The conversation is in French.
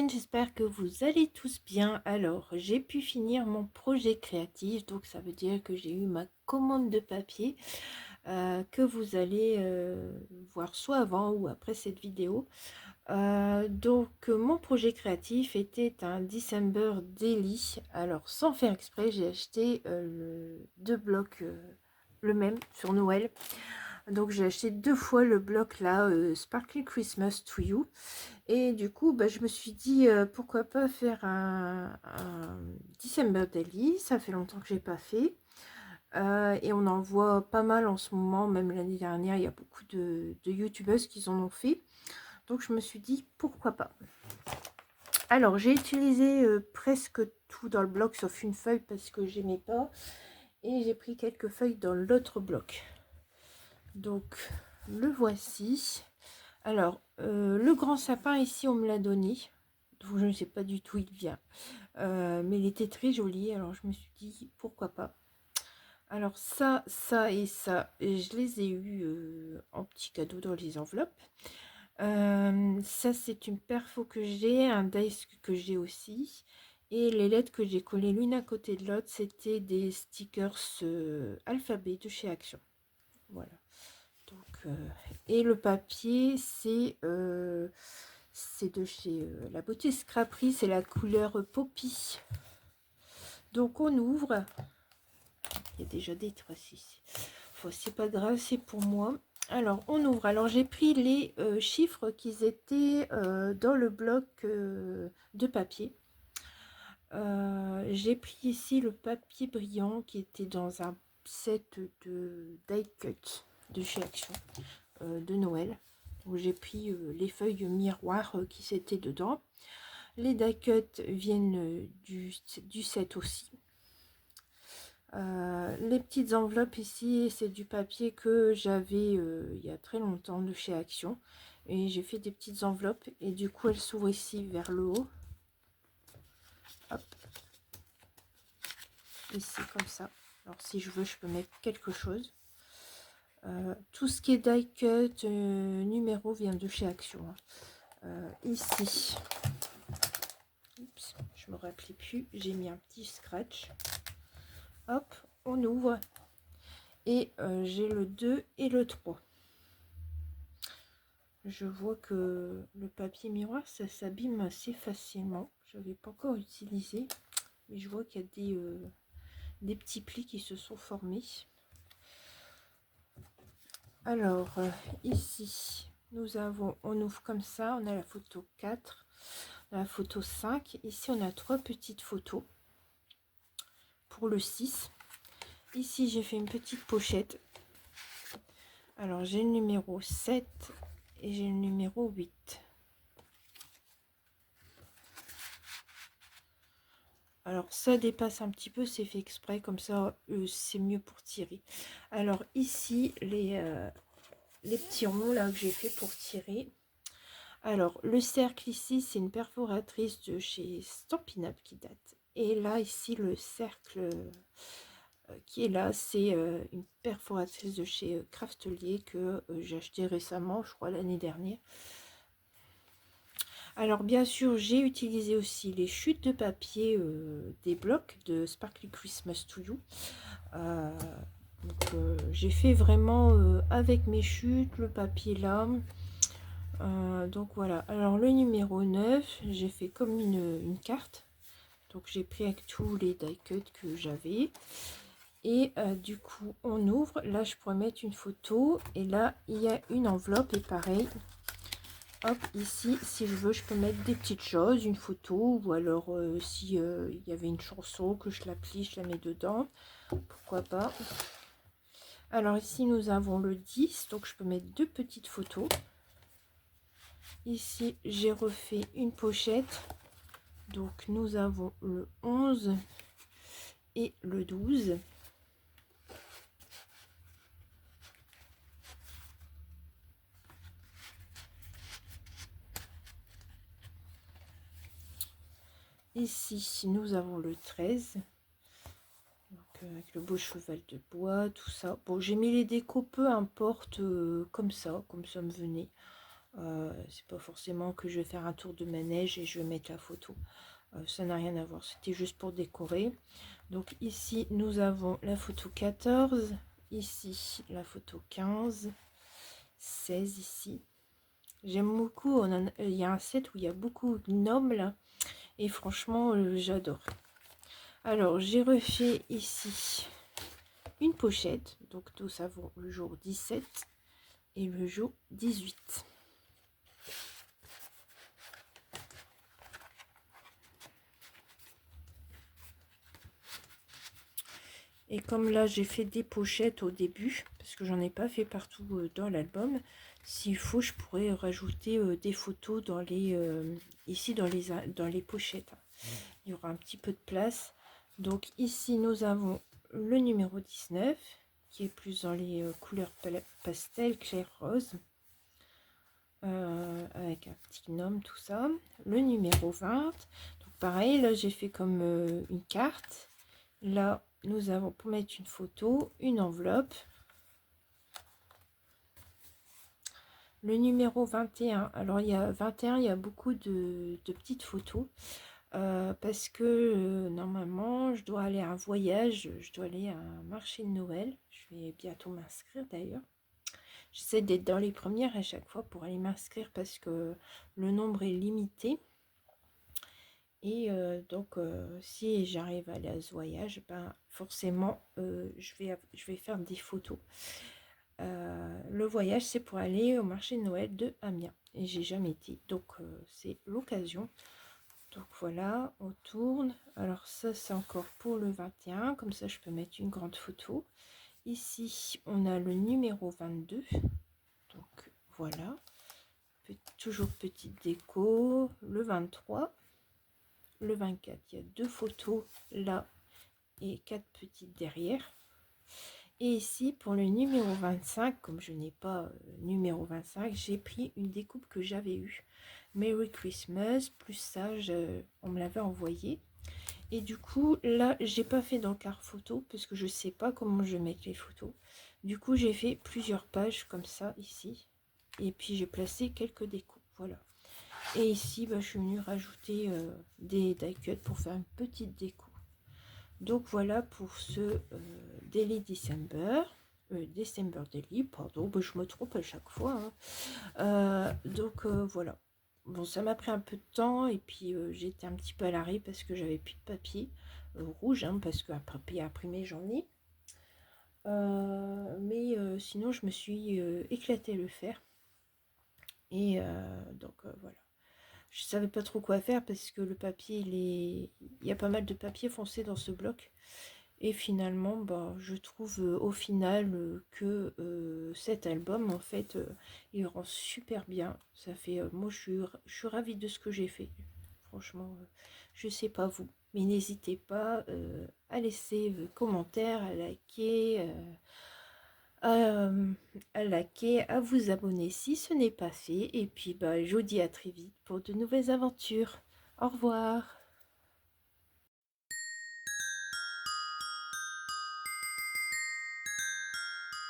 semaine, j'espère que vous allez tous bien. Alors, j'ai pu finir mon projet créatif, donc ça veut dire que j'ai eu ma commande de papier que vous allez voir soit avant ou après cette vidéo. Mon projet créatif était un December Daily. Alors, sans faire exprès, j'ai acheté deux blocs, le même sur Noël. Donc j'ai acheté deux fois le bloc là, Sparkly Christmas to You. Et du coup, je me suis dit, pourquoi pas faire un December Daily. Ça fait longtemps que j'ai pas fait. Et on en voit pas mal en ce moment, même l'année dernière, il y a beaucoup de youtubeuses qui en ont fait. Donc je me suis dit, pourquoi pas. Alors j'ai utilisé presque tout dans le bloc, sauf une feuille parce que j'aimais pas. Et j'ai pris quelques feuilles dans l'autre bloc. Donc le voici. Alors, le grand sapin ici, on me l'a donné. Donc, je ne sais pas du tout où il vient. Mais il était très joli. Alors, je me suis dit, pourquoi pas. Alors, ça et ça, je les ai eus en petit cadeau dans les enveloppes. Ça, c'est une perfo que j'ai, un dice que j'ai aussi. Et les lettres que j'ai collées l'une à côté de l'autre, c'était des stickers alphabet de chez Action. Voilà. Donc, et le papier, c'est de chez La Beauté Scraperie, c'est la couleur Poppy. Donc on ouvre. Il y a déjà des traces ici. C'est pas grave, c'est pour moi. Alors on ouvre. Alors j'ai pris les chiffres qui étaient dans le bloc de papier. J'ai pris ici le papier brillant qui était dans un set de die cut de chez Action. De Noël. Donc j'ai pris les feuilles miroirs qui s'étaient dedans. Les die cuts viennent du set aussi. Les petites enveloppes ici, c'est du papier que j'avais il y a très longtemps de chez Action. Et j'ai fait des petites enveloppes et du coup elles s'ouvrent ici vers le haut. Hop. Ici comme ça. Alors si je veux, je peux mettre quelque chose. Tout ce qui est die cut numéro vient de chez Action. Ici, oups, je me rappelais plus, j'ai mis un petit scratch. Hop, on ouvre et j'ai le 2 et le 3. Je vois que le papier miroir, ça s'abîme assez facilement. Je n'avais pas encore utilisé, mais je vois qu'il y a des petits plis qui se sont formés. Alors, ici, nous avons, on ouvre comme ça, on a la photo 4, la photo 5. Ici, on a 3 petites photos pour le 6. Ici, j'ai fait une petite pochette. Alors, j'ai le numéro 7 et j'ai le numéro 8. Alors, ça dépasse un petit peu, c'est fait exprès, comme ça, c'est mieux pour tirer. Alors, ici, les petits ronds là que j'ai fait pour tirer. Alors, le cercle ici, c'est une perforatrice de chez Stampin' Up qui date. Et là, ici, le cercle qui est là, c'est une perforatrice de chez Craftelier que j'ai acheté récemment, je crois l'année dernière. Alors bien sûr, j'ai utilisé aussi les chutes de papier des blocs de Sparkly Christmas to You. J'ai fait vraiment avec mes chutes, le papier là. Donc voilà, alors le numéro 9, j'ai fait comme une carte. Donc j'ai pris avec tous les die cuts que j'avais. Et du coup, on ouvre. Là, je pourrais mettre une photo. Et là, il y a une enveloppe. Et pareil, hop, ici, si je veux, je peux mettre des petites choses, une photo. Ou alors, si il y avait une chanson, que je la plie, je la mets dedans. Pourquoi pas. Alors ici, nous avons le 10. Donc, je peux mettre deux petites photos. Ici, j'ai refait une pochette. Donc, nous avons le 11 et le 12. Ici, nous avons le 13. Donc, avec le beau cheval de bois, tout ça. Bon, j'ai mis les décos, peu importe, comme ça me venait. C'est pas forcément que je vais faire un tour de manège et je vais mettre la photo. Ça n'a rien à voir, c'était juste pour décorer. Donc ici nous avons la photo 14, ici la photo 15, 16 ici. J'aime beaucoup, il y a un set où il y a beaucoup de gnomes là, et franchement j'adore. Alors j'ai refait ici une pochette, donc nous avons le jour 17 et le jour 18. Et comme là j'ai fait des pochettes au début, parce que j'en ai pas fait partout dans l'album, s'il faut je pourrais rajouter des photos dans les ici dans les pochettes. Il y aura un petit peu de place. Donc ici nous avons le numéro 19 qui est plus dans les couleurs pastel clair rose, avec un petit gnome, tout ça. Le numéro 20, donc pareil, là j'ai fait comme une carte. Là nous avons pour mettre une photo, une enveloppe. Le numéro 21, alors il y a 21, il y a beaucoup de petites photos. Parce que normalement je dois aller à un voyage, je dois aller à un marché de Noël, je vais bientôt m'inscrire d'ailleurs. J'essaie d'être dans les premières à chaque fois pour aller m'inscrire parce que le nombre est limité. Et donc si j'arrive à aller à ce voyage, ben forcément je vais faire des photos. Le voyage c'est pour aller au marché de Noël de Amiens et j'ai jamais été, donc c'est l'occasion. Donc voilà, on tourne. Alors ça, c'est encore pour le 21. Comme ça, je peux mettre une grande photo. Ici, on a le numéro 22. Donc voilà. Toujours petite déco. Le 23. Le 24, il y a deux photos là et quatre petites derrière. Et ici, pour le numéro 25, comme je n'ai pas numéro 25, j'ai pris une découpe que j'avais eue. Merry Christmas, plus ça, on me l'avait envoyé. Et du coup, là, j'ai pas fait d'encart photo parce que je sais pas comment je vais mettre les photos. Du coup, j'ai fait plusieurs pages comme ça, ici. Et puis, j'ai placé quelques découpes, voilà. Et ici, bah, je suis venue rajouter des die-cuts pour faire une petite déco. Donc, voilà pour ce Daily December. December Daily, pardon, bah, je me trompe à chaque fois. Hein. Donc, voilà. Bon, ça m'a pris un peu de temps et puis j'étais un petit peu à l'arrêt parce que j'avais plus de papier rouge, hein, parce qu'un papier imprimé j'en ai. Mais sinon, je me suis éclaté à le faire. Et donc voilà. Je savais pas trop quoi faire parce que le papier, il y a pas mal de papier foncé dans ce bloc. Et finalement, bah, je trouve au final que cet album, en fait, il rend super bien. Ça fait, moi, je suis ravie de ce que j'ai fait. Franchement, je sais pas vous, mais n'hésitez pas à laisser vos commentaires, à liker, à vous abonner si ce n'est pas fait. Et puis, bah, je vous dis à très vite pour de nouvelles aventures. Au revoir.